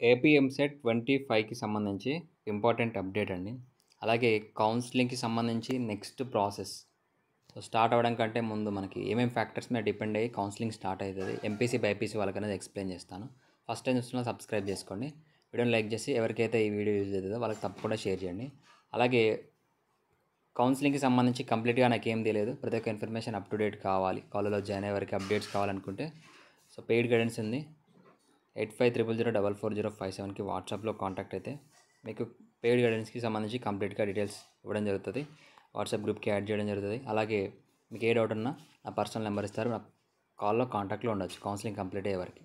AP EAMCET 25కి సంబంధించి important update అండి. అలాగే కౌన్సిలింగ్‌కి సంబంధించి నెక్స్ట్ ప్రాసెస్. సో, స్టార్ట్ అవ్వడం కంటే ముందు మనకి ఏమేం ఫ్యాక్టర్స్ మీద డిపెండ్ అయ్యి కౌన్సిలింగ్ స్టార్ట్ అయితది. ఎంపీసీ, బైపీసీ వాళ్ళకనేది ఎక్స్‌ప్లెయిన్ చేస్తాను. ఫస్ట్ టైం చూస్తున్న సబ్స్క్రైబ్ చేసుకోండి. వీడియోని లైక్ చేసి ఎవరికైతే ఈ వీడియో యూజ్ అవుతుందో వాళ్ళకి తప్పకుండా షేర్ చేయండి. అలాగే కౌన్సిలింగ్‌కి సంబంధించి కంప్లీట్‌గా నాకేం తెలియదు. ప్రతి ఒక్క ఇన్ఫర్మేషన్ అప్ టు డేట్ కావాలి. కాలేజ్‌లో జాయిన్ అయ్యే వరకు అప్డేట్స్ కావాలనుకుంటే సో, పెయిడ్ గైడెన్స్ ఉంది. 8500044057కి వాట్సాప్లో కాంటాక్ట్ అయితే మీకు పెయిడ్ గైడెన్స్కి సంబంధించి కంప్లీట్గా డీటెయిల్స్ ఇవ్వడం జరుగుతుంది. వాట్సాప్ గ్రూప్కి యాడ్ చేయడం జరుగుతుంది. అలాగే మీకు ఏ డౌట్ ఉన్నా నా పర్సనల్ నెంబర్ ఇస్తారు, నా కాల్లో కాంటాక్ట్లో ఉండొచ్చు కౌన్సిలింగ్ కంప్లీట్ అయ్యే వరకు.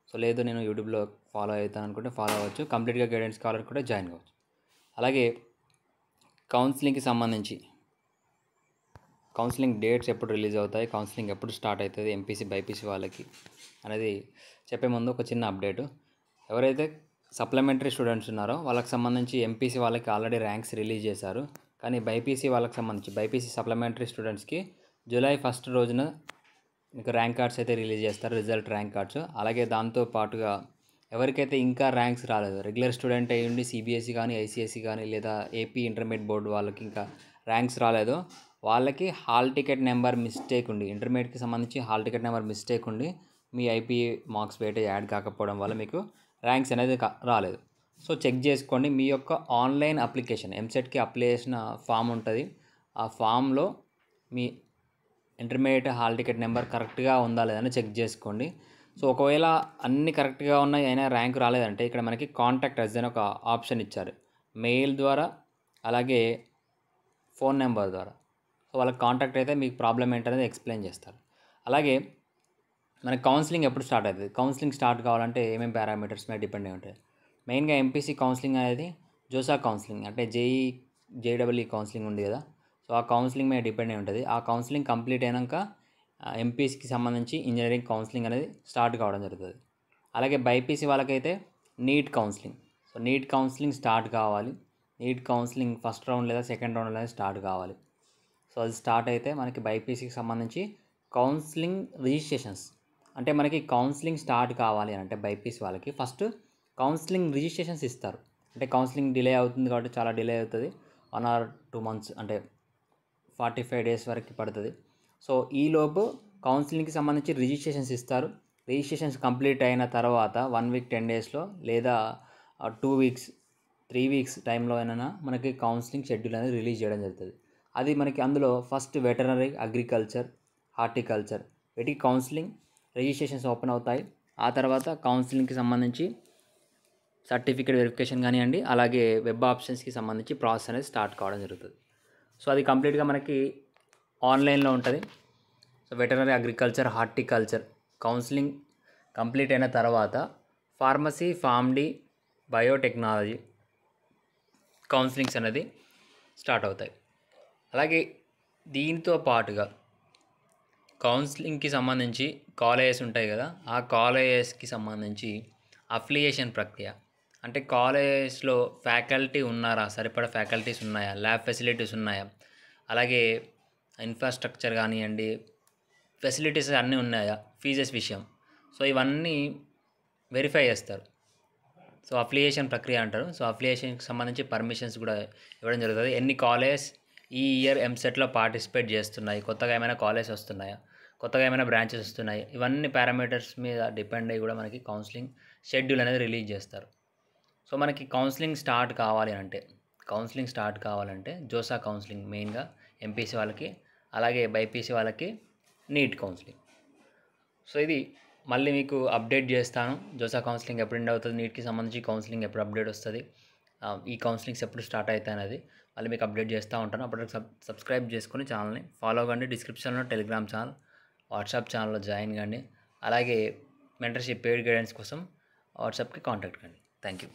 సో లేదు నేను యూట్యూబ్లో ఫాలో అవుతాను అనుకుంటే ఫాలో అవ్వచ్చు, కంప్లీట్గా గైడెన్స్ కావాలనుకుంటే జాయిన్ కావచ్చు. అలాగే కౌన్సిలింగ్కి సంబంధించి కౌన్సిలింగ్ డేట్స్ ఎప్పుడు రిలీజ్ అవుతాయి, కౌన్సిలింగ్ ఎప్పుడు స్టార్ట్ అవుతుంది ఎంపీసీ బైపీసీ వాళ్ళకి అనేది చెప్పే ముందు ఒక చిన్న అప్డేటు. ఎవరైతే సప్లిమెంటరీ స్టూడెంట్స్ ఉన్నారో వాళ్ళకి సంబంధించి ఎంపీసీ వాళ్ళకి ఆల్రెడీ ర్యాంక్స్ రిలీజ్ చేశారు. కానీ బైపీసీ వాళ్ళకి సంబంధించి బైపీసీ సప్లిమెంటరీ స్టూడెంట్స్కి జూలై 1 రోజున మీకు ర్యాంక్ కార్డ్స్ అయితే రిలీజ్ చేస్తారు, రిజల్ట్ ర్యాంక్ కార్డ్స్. అలాగే దాంతో పాటుగా ఎవరికైతే ఇంకా ర్యాంక్స్ రాలేదు, రెగ్యులర్ స్టూడెంట్ అయ్యి ఉండి సిబిఎస్ఈ కానీ ఐసిఎస్ఈ కానీ లేదా ఏపీ ఇంటర్మీడియట్ బోర్డు వాళ్ళకి ఇంకా ర్యాంక్స్ రాలేదో వాళ్ళకి హాల్ టికెట్ నెంబర్ మిస్టేక్ ఉండి, ఇంటర్మీడియట్కి సంబంధించి హాల్ టికెట్ నెంబర్ మిస్టేక్ ఉండి మీ ఐపీ మార్క్స్ వెయిటేజ్ యాడ్ కాకపోవడం వల్ల మీకు ర్యాంక్స్ అనేది రాలేదు. సో చెక్ చేసుకోండి. మీ యొక్క ఆన్లైన్ అప్లికేషన్ ఎంసెట్కి అప్లై చేసిన ఫామ్ ఉంటుంది, ఆ ఫామ్లో మీ ఇంటర్మీడియట్ హాల్ టికెట్ నెంబర్ కరెక్ట్గా ఉందా లేదని చెక్ చేసుకోండి. సో ఒకవేళ అన్నీ కరెక్ట్గా ఉన్నాయి అయినా ర్యాంక్ రాలేదంటే ఇక్కడ మనకి కాంటాక్ట్ అస్ అని ఒక ఆప్షన్ ఇచ్చారు, మెయిల్ ద్వారా అలాగే ఫోన్ నెంబర్ ద్వారా. సో వాళ్ళకి కాంటాక్ట్ అయితే మీకు ప్రాబ్లం ఏంటనేది ఎక్స్ప్లెయిన్ చేస్తారు. అలాగే మనకి కౌన్సిలింగ్ ఎప్పుడు స్టార్ట్ అవుతుంది, కౌన్సిలింగ్ స్టార్ట్ కావాలంటే ఏమేమి పారామీటర్స్ మీద డిపెండ్ అయి ఉంటాయి. మెయిన్గా ఎంపీసీ కౌన్సిలింగ్ అనేది జోసా కౌన్సిలింగ్ అంటే జేఈఈ కౌన్సిలింగ్ ఉంది కదా, సో ఆ కౌన్సిలింగ్ మీద డిపెండ్ అయి ఉంటుంది. ఆ కౌన్సిలింగ్ కంప్లీట్ అయినాక ఎంపీసీకి సంబంధించి ఇంజనీరింగ్ కౌన్సిలింగ్ అనేది స్టార్ట్ కావడం జరుగుతుంది. అలాగే బైపీసీ వాళ్ళకైతే NEET counselling. So NEET counselling start కావాలి. నీట్ కౌన్సిలింగ్ ఫస్ట్ రౌండ్ లేదా సెకండ్ రౌండ్ అనేది స్టార్ట్ కావాలి. సో అది స్టార్ట్ అయితే మనకి బైపీసీకి సంబంధించి కౌన్సిలింగ్ రిజిస్ట్రేషన్స్, అంటే మనకి కౌన్సిలింగ్ స్టార్ట్ కావాలి అని అంటే బైపీసీ వాళ్ళకి ఫస్ట్ కౌన్సిలింగ్ రిజిస్ట్రేషన్స్ ఇస్తారు. అంటే కౌన్సిలింగ్ డిలే అవుతుంది కాబట్టి చాలా డిలే అవుతుంది, 1 or 2 months అంటే 45 days వరకు పడుతుంది. సో ఈలోపు కౌన్సిలింగ్కి సంబంధించి రిజిస్ట్రేషన్స్ ఇస్తారు. రిజిస్ట్రేషన్స్ కంప్లీట్ అయిన తర్వాత 1 week 10 daysలో లేదా 2 weeks 3 weeks టైంలో అయినా మనకి కౌన్సిలింగ్ షెడ్యూల్ అనేది రిలీజ్ చేయడం జరుగుతుంది. అది మనకి అందులో ఫస్ట్ వెటరనరీ, అగ్రికల్చర్, హార్టికల్చర్ వీటికి కౌన్సిలింగ్ రిజిస్ట్రేషన్స్ ఓపెన్ అవుతాయి. ఆ తర్వాత కౌన్సిలింగ్కి సంబంధించి సర్టిఫికేట్ వెరిఫికేషన్ కానివ్వండి, అలాగే వెబ్ ఆప్షన్స్కి సంబంధించి ప్రాసెస్ అనేది స్టార్ట్ కావడం జరుగుతుంది. సో అది కంప్లీట్గా మనకి ఆన్లైన్లో ఉంటుంది. So veterinary, agriculture, horticulture counselling complete అయిన తర్వాత ఫార్మసీ, ఫార్మ్డీ, బయోటెక్నాలజీ కౌన్సిలింగ్స్ అనేది స్టార్ట్ అవుతాయి. అలాగే దీంతో పాటుగా కౌన్సిలింగ్కి సంబంధించి కాలేజెస్ ఉంటాయి కదా, ఆ కాలేజెస్కి సంబంధించి అఫిలియేషన్ ప్రక్రియ, అంటే కాలేజెస్లో ఫ్యాకల్టీ ఉన్నారా, సరిపడా ఫ్యాకల్టీస్ ఉన్నాయా, ల్యాబ్ ఫెసిలిటీస్ ఉన్నాయా, అలాగే ఇన్ఫ్రాస్ట్రక్చర్ కానివ్వండి, ఫెసిలిటీస్ అన్నీ ఉన్నాయా, ఫీజెస్ విషయం. సో ఇవన్నీ వెరిఫై చేస్తారు. సో అఫిలియేషన్ ప్రక్రియ అంటారు. సో అఫిలియేషన్కి సంబంధించి పర్మిషన్స్ కూడా ఇవ్వడం జరుగుతుంది. ఎన్ని కాలేజెస్ ఈ ఇయర్ ఎంసెట్లో పార్టిసిపేట్ చేస్తున్నాయి, కొత్తగా ఏమైనా కాలేజెస్ వస్తున్నాయా, కొత్తగా ఏమైనా బ్రాంచెస్ వస్తున్నాయి, ఇవన్నీ పారామీటర్స్ మీద డిపెండ్ అయ్యి కూడా మనకి కౌన్సిలింగ్ షెడ్యూల్ అనేది రిలీజ్ చేస్తారు. సో మనకి కౌన్సిలింగ్ స్టార్ట్ కావాలంటే జోసా కౌన్సిలింగ్ మెయిన్గా ఎంపీసీ వాళ్ళకి, అలాగే బైపీసీ వాళ్ళకి నీట్ కౌన్సిలింగ్. సో ఇది మళ్ళీ మీకు అప్డేట్ చేస్తాను, జోసా కౌన్సిలింగ్ ఎప్పుడు ఎండ్ అవుతుంది, నీట్కి సంబంధించి కౌన్సిలింగ్ ఎప్పుడు అప్డేట్ వస్తుంది, ఈ కౌన్సిలింగ్స్ ఎప్పుడు స్టార్ట్ అవుతాయి అనేది మళ్ళీ మీకు అప్డేట్ చేస్తూ ఉంటాను. అప్పటికి సబ్స్క్రైబ్ చేసుకొని ఛానల్ని ఫాలో కండి. డిస్క్రిప్షన్లో టెలిగ్రామ్ ఛానల్, వాట్సాప్ ఛానల్లో జాయిన్ కండి. అలాగే మెంటర్షిప్ పెయిడ్ గైడెన్స్ కోసం వాట్సాప్కి కాంటాక్ట్ కండి. Thank you.